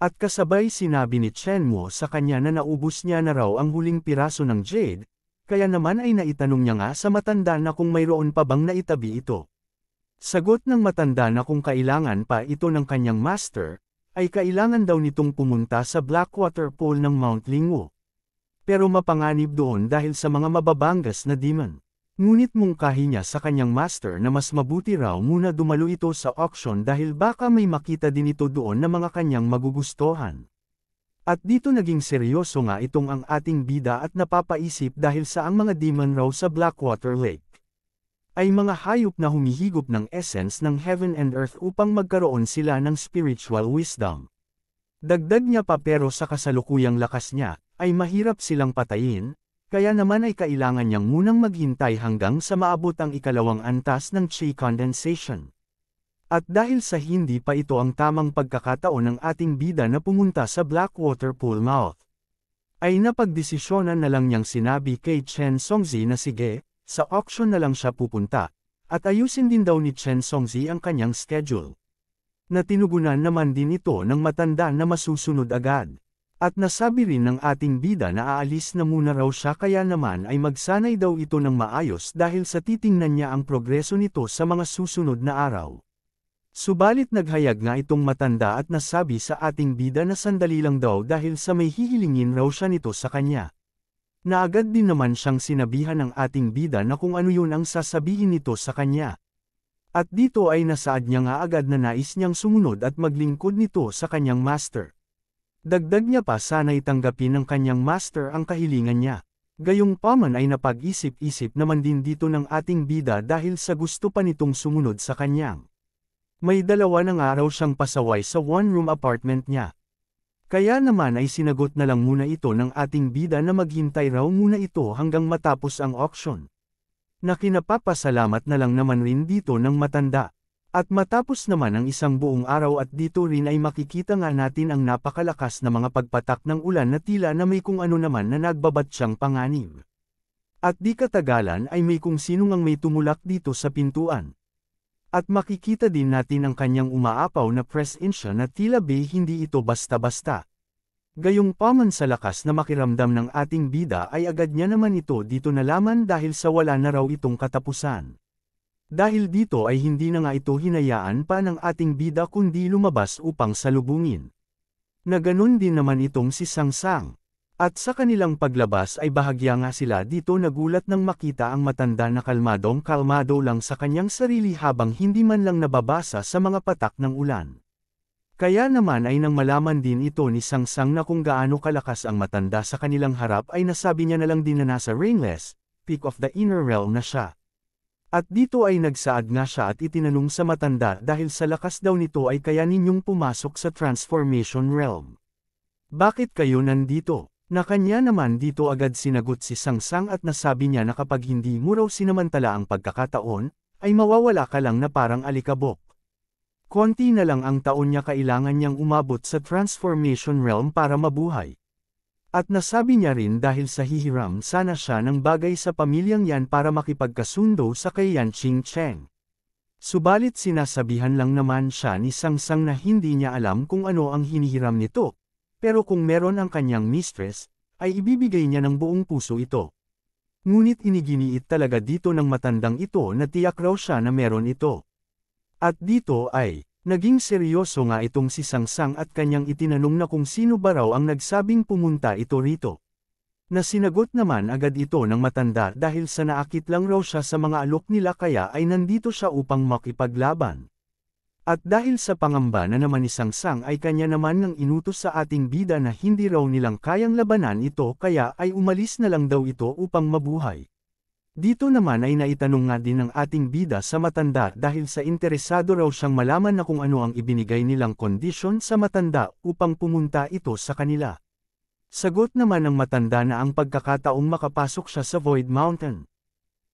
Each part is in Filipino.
At kasabay sinabi ni Shenmue sa kanya na naubos niya na raw ang huling piraso ng jade, kaya naman ay naitanong niya nga sa matanda na kung mayroon pa bang naitabi ito. Sagot ng matanda na kung kailangan pa ito ng kanyang master, ay kailangan daw nitong pumunta sa Blackwater Pool ng Mount Lingwu. Pero mapanganib doon dahil sa mga mababangas na demon. Ngunit mungkahi niya sa kanyang master na mas mabuti raw muna dumalo ito sa auction dahil baka may makita din ito doon na mga kanyang magugustuhan. At dito naging seryoso nga itong ang ating bida at napapaisip dahil sa ang mga demon raw sa Blackwater Lake ay mga hayop na humihigop ng essence ng heaven and earth upang magkaroon sila ng spiritual wisdom. Dagdag niya pa pero sa kasalukuyang lakas niya, ay mahirap silang patayin, kaya naman ay kailangan niyang munang maghintay hanggang sa maabot ang ikalawang antas ng chi condensation. At dahil sa hindi pa ito ang tamang pagkakataon ng ating bida na pumunta sa Blackwater Pool mouth, ay napagdesisyonan na lang niyang sinabi kay Chen Songzi na sige, sa auction na lang siya pupunta, at ayusin din daw ni Chen Songzi ang kanyang schedule. Natinugunan naman din ito ng matanda na masusunod agad. At nasabi rin ng ating bida na aalis na muna raw siya kaya naman ay magsanay daw ito ng maayos dahil sa titingnan niya ang progreso nito sa mga susunod na araw. Subalit naghayag nga itong matanda at nasabi sa ating bida na sandali lang daw dahil sa may hihilingin raw siya nito sa kanya. Naagad din naman siyang sinabihan ng ating bida na kung ano yun ang sasabihin nito sa kanya. At dito ay nasaad niya nga agad na nais niyang sumunod at maglingkod nito sa kanyang master. Dagdag niya pa sana'y tanggapin ng kanyang master ang kahilingan niya. Gayunpaman ay napag-isip-isip naman din dito ng ating bida dahil sa gusto pa nitong sumunod sa kanyang. May 2 na araw siyang pasaway sa one-room apartment niya. Kaya naman ay sinagot na lang muna ito ng ating bida na maghintay raw muna ito hanggang matapos ang auction. Na kinapapasalamat na lang naman rin dito ng matanda. At matapos naman ang isang buong araw at dito rin ay makikita nga natin ang napakalakas na mga pagpatak ng ulan na tila na may kung ano naman na nagbabat siyang panganib. At di katagalan ay may kung sino ngang may tumulak dito sa pintuan. At makikita din natin ang kanyang umaapaw na presensya na tila hindi ito basta-basta. Gayunpaman sa lakas na makiramdam ng ating bida ay agad niya naman ito dito nalaman dahil sa wala na raw itong katapusan. Dahil dito ay hindi na nga ito hinayaan pa ng ating bida kundi lumabas upang salubungin. Na ganun din naman itong si Sangsang. At sa kanilang paglabas ay bahagya nga sila dito nagulat nang makita ang matanda na kalmadong-kalmado lang sa kanyang sarili habang hindi man lang nababasa sa mga patak ng ulan. Kaya naman ay nang malaman din ito ni Sangsang na kung gaano kalakas ang matanda sa kanilang harap ay nasabi niya na lang din na nasa Rainless, peak of the inner realm na siya. At dito ay nagsaad nga siya at itinanong sa matanda dahil sa lakas daw nito ay kaya ninyong pumasok sa transformation realm. Bakit kayo nandito? Na kanya naman dito agad sinagot si Sangsang at nasabi niya na kapag hindi mo raw sinamantala ang pagkakataon, ay mawawala ka lang na parang alikabok. Konti na lang ang taon niya kailangan niyang umabot sa transformation realm para mabuhay. At nasabi niya rin dahil sa hihiram sana siya ng bagay sa pamilyang yan para makipagkasundo sa kay Yan Ching-cheng. Subalit sinasabihan lang naman siya ni Sangsang na hindi niya alam kung ano ang hinihiram nito, pero kung meron ang kanyang mistress, ay ibibigay niya ng buong puso ito. Ngunit iniginiit talaga dito ng matandang ito na tiyak raw siya na meron ito. At dito ay, naging seryoso nga itong si Sangsang at kanyang itinanong na kung sino ba raw ang nagsabing pumunta ito rito. Na sinagot naman agad ito ng matanda dahil sa naakit lang raw siya sa mga alok nila kaya ay nandito siya upang makipaglaban. At dahil sa pangamba na naman ni Sangsang ay kanya naman nang inutos sa ating bida na hindi raw nilang kayang labanan ito kaya ay umalis na lang daw ito upang mabuhay. Dito naman ay naitanong nga din ng ating bida sa matanda dahil sa interesado raw siyang malaman na kung ano ang ibinigay nilang kondisyon sa matanda upang pumunta ito sa kanila. Sagot naman ng matanda na ang pagkakataong makapasok siya sa Void Mountain.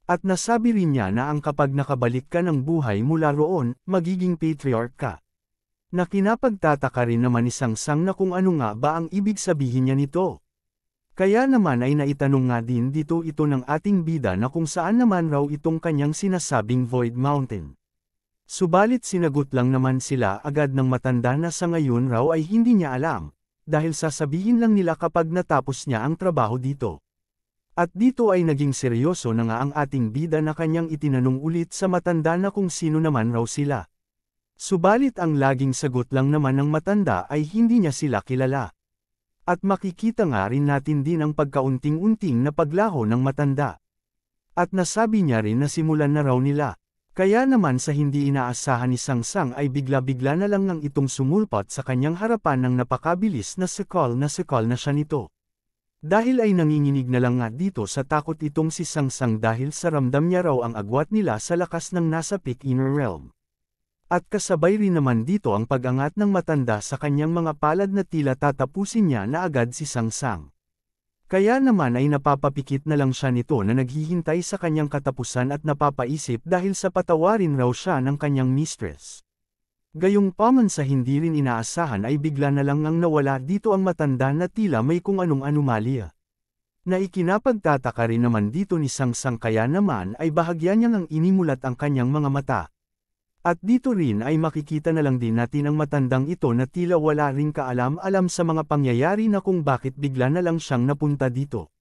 At nasabi rin niya na ang kapag nakabalik ka ng buhay mula roon, magiging patriarch ka. Na kinapagtataka rin naman ni Sangsang na kung ano nga ba ang ibig sabihin niya nito. Kaya naman ay naitanong nga din dito ito ng ating bida na kung saan naman raw itong kanyang sinasabing Void Mountain. Subalit sinagot lang naman sila agad ng matanda na sa ngayon raw ay hindi niya alam, dahil sasabihin lang nila kapag natapos niya ang trabaho dito. At dito ay naging seryoso na nga ang ating bida na kanyang itinanong ulit sa matanda na kung sino naman raw sila. Subalit ang laging sagot lang naman ng matanda ay hindi niya sila kilala. At makikita nga rin natin din ang pagkaunting-unting na paglaho ng matanda. At nasabi niya rin na simulan na raw nila. Kaya naman sa hindi inaasahan ni Sangsang ay bigla-bigla na lang nang itong sumulpot sa kanyang harapan ng napakabilis na sekol na siya nito. Dahil ay nanginginig na lang nga dito sa takot itong si Sangsang dahil sa ramdam niya raw ang agwat nila sa lakas ng nasa Peak Inner Realm. At kasabay rin naman dito ang pag-angat ng matanda sa kanyang mga palad na tila tatapusin niya na agad si Sangsang. Kaya naman ay napapapikit na lang siya nito na naghihintay sa kanyang katapusan at napapaisip dahil sa patawarin raw siya ng kanyang mistress. Gayunpaman sa hindi rin inaasahan ay bigla na lang ang nawala dito ang matanda na tila may kung anong anomalya. Na ikinapagtataka rin naman dito ni Sangsang kaya naman ay bahagya niyang ang inimulat ang kanyang mga mata. At dito rin ay makikita na lang din natin ang matandang ito na tila wala ring kaalam-alam sa mga pangyayari na kung bakit bigla na lang siyang napunta dito.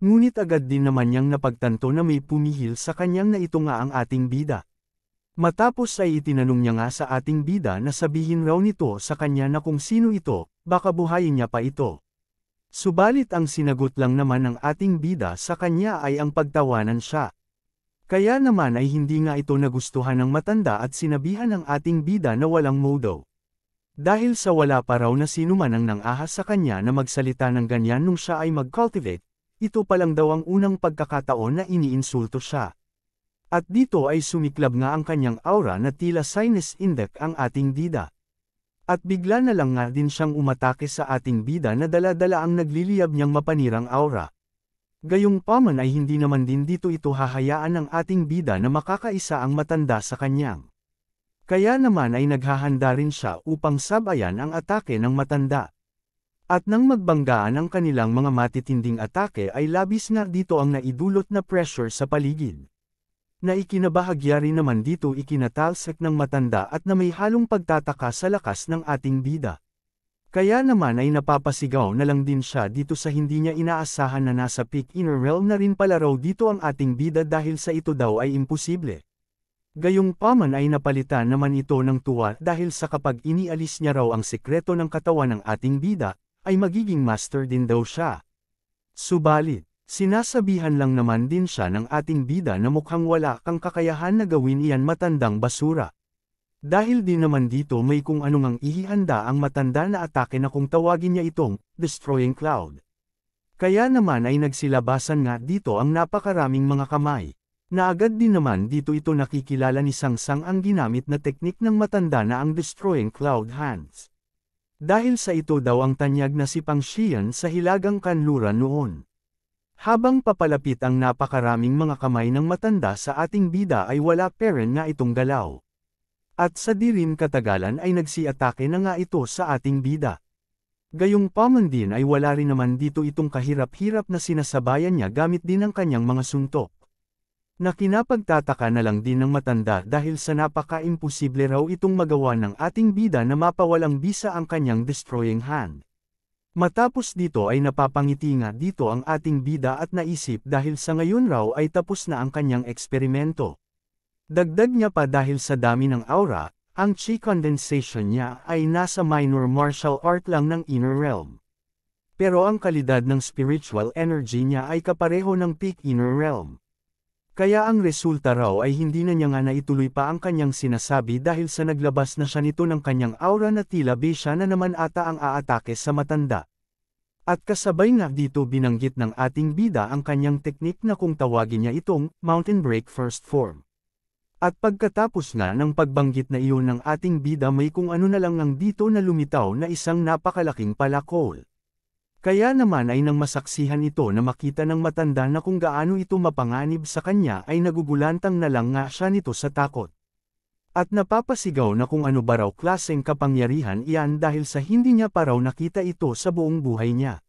Ngunit agad din naman niyang napagtanto na may pumihil sa kanyang na ito nga ang ating bida. Matapos ay itinanong niya nga sa ating bida na sabihin raw nito sa kanya na kung sino ito, baka buhayin niya pa ito. Subalit ang sinagot lang naman ng ating bida sa kanya ay ang pagtawanan siya. Kaya naman ay hindi nga ito nagustuhan ng matanda at sinabihan ng ating bida na walang modo. Dahil sa wala pa raw na sinuman ang nangahas sa kanya na magsalita ng ganyan nung siya ay mag-cultivate, ito pa lang daw ang unang pagkakataon na iniinsulto siya. At dito ay sumiklab nga ang kanyang aura na tila sinus indec ang ating bida. At bigla na lang nga din siyang umatake sa ating bida na dala-dala ang nagliliyab niyang mapanirang aura. Gayunpaman ay hindi naman din dito ito hahayaan ng ating bida na makakaisa ang matanda sa kanyang. Kaya naman ay naghahanda rin siya upang sabayan ang atake ng matanda. At nang magbanggaan ang kanilang mga matitinding atake ay labis nga dito ang naidulot na pressure sa paligid. Na ikinabahagya rin naman dito ikinatalsik ng matanda at na may halong pagtataka sa lakas ng ating bida. Kaya naman ay napapasigaw na lang din siya dito sa hindi niya inaasahan na nasa Peak Inner Realm na rin pala raw dito ang ating bida dahil sa ito daw ay imposible. Gayunpaman ay napalitan naman ito ng tuwa dahil sa kapag inialis niya raw ang sekreto ng katawan ng ating bida, ay magiging master din daw siya. Subalit, sinasabihan lang naman din siya ng ating bida na mukhang wala kang kakayahan na gawin iyan matandang basura. Dahil din naman dito may kung anong ang ihihanda ang matanda na atake na kung tawagin niya itong Destroying Cloud. Kaya naman ay nagsilabasan nga dito ang napakaraming mga kamay. Na agad din naman dito ito nakikilala ni Sangsang ang ginamit na teknik ng matanda na ang Destroying Cloud Hands. Dahil sa ito daw ang tanyag na si Pang Xian sa Hilagang Kanluran noon. Habang papalapit ang napakaraming mga kamay ng matanda sa ating bida ay wala peren nga itong galaw. At sa di rin katagalan ay nagsiatake na nga ito sa ating bida. Gayunpaman din ay wala rin naman dito itong kahirap-hirap na sinasabayan niya gamit din ang kanyang mga suntok. Na kinapagtataka na lang din ng matanda dahil sa napaka-imposible raw itong magawa ng ating bida na mapawalang bisa ang kanyang destroying hand. Matapos dito ay napapangiti nga dito ang ating bida at naisip dahil sa ngayon raw ay tapos na ang kanyang eksperimento. Dagdag niya pa dahil sa dami ng aura, ang chi condensation niya ay nasa minor martial art lang ng inner realm. Pero ang kalidad ng spiritual energy niya ay kapareho ng peak inner realm. Kaya ang resulta raw ay hindi na niya nga naituloy pa ang kanyang sinasabi dahil sa naglabas na siya nito ng kanyang aura na tila besya na naman ata ang aatake sa matanda. At kasabay nga dito binanggit ng ating bida ang kanyang teknik na kung tawagin niya itong Mountain Break First Form. At pagkatapos nga ng pagbanggit na iyon ng ating bida may kung ano na lang ang dito na lumitaw na isang napakalaking palakol. Kaya naman ay nang masaksihan ito na makita ng matanda na kung gaano ito mapanganib sa kanya ay nagugulantang na lang nga siya nito sa takot. At napapasigaw na kung ano ba raw klaseng kapangyarihan iyan dahil sa hindi niya pa raw nakita ito sa buong buhay niya.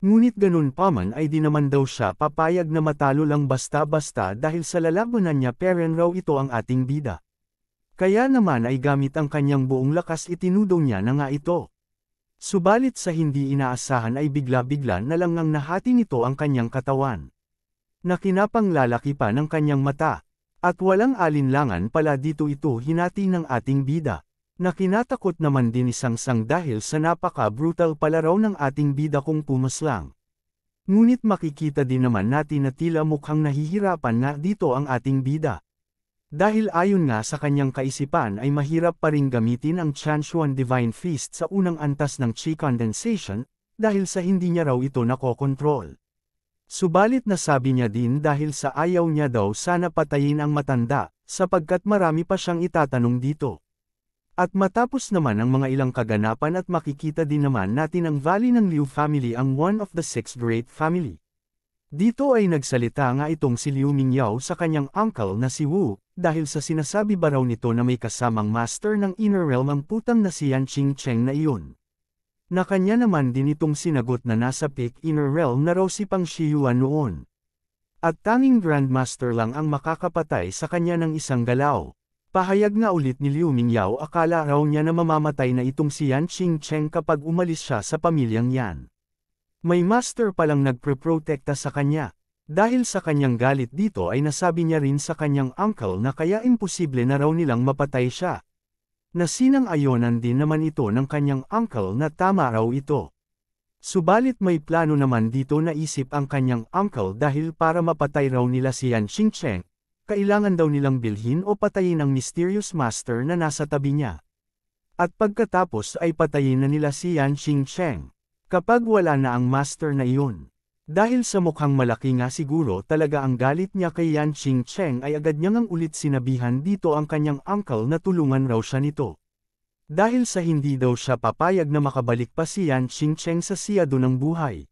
Ngunit ganun pa man ay di naman daw siya papayag na matalo lang basta-basta dahil sa lalabanan niya peren raw ito ang ating bida. Kaya naman ay gamit ang kanyang buong lakas itinudong niya na nga ito. Subalit sa hindi inaasahan ay bigla-bigla na lang ngang nahati nito ang kanyang katawan. Nakinapang lalaki pa ng kanyang mata. At walang alinlangan pala dito ito hinati ng ating bida. Nakinatakot naman din isang-sang dahil sa napaka-brutal pala raw ng ating bida kung pumaslang. Ngunit makikita din naman natin na tila mukhang nahihirapan nga dito ang ating bida. Dahil ayon nga sa kanyang kaisipan ay mahirap pa ring gamitin ang Chanshuan Divine Feast sa unang antas ng Qi Condensation, dahil sa hindi niya raw ito nakokontrol. Subalit nasabi niya din dahil sa ayaw niya daw sana patayin ang matanda, sapagkat marami pa siyang itatanong dito. At matapos naman ang mga ilang kaganapan at makikita din naman natin ang Valley ng Liu family ang one of the six great family. Dito ay nagsalita nga itong si Liu Mingyao sa kanyang uncle na si Wu, dahil sa sinasabi ba raw nito na may kasamang master ng inner realm ang putang na si Yan Qingcheng na iyon. Na kanya naman din itong sinagot na nasa peak inner realm na raw si Pang Shiyuan noon. At tanging grandmaster lang ang makakapatay sa kanya ng isang galaw. Pahayag nga ulit ni Liu Mingyao akala raw niya na mamamatay na itong si Yan Qingcheng kapag umalis siya sa pamilyang yan. May master palang nagpreprotekta sa kanya. Dahil sa kanyang galit dito ay nasabi niya rin sa kanyang uncle na kaya imposible na raw nilang mapatay siya. Nasinang-ayonan din naman ito ng kanyang uncle na tama raw ito. Subalit may plano naman dito na isip ang kanyang uncle dahil para mapatay raw nila si Yan Qingcheng, kailangan daw nilang bilhin o patayin ang mysterious master na nasa tabi niya. At pagkatapos ay patayin na nila si Yan Qingcheng. Kapag wala na ang master na iyon. Dahil sa mukhang malaki nga siguro talaga ang galit niya kay Yan Qingcheng ay agad niya ngang ulit sinabihan dito ang kanyang uncle na tulungan raw siya nito. Dahil sa hindi daw siya papayag na makabalik pa si Yan Qingcheng sa siyado ng buhay.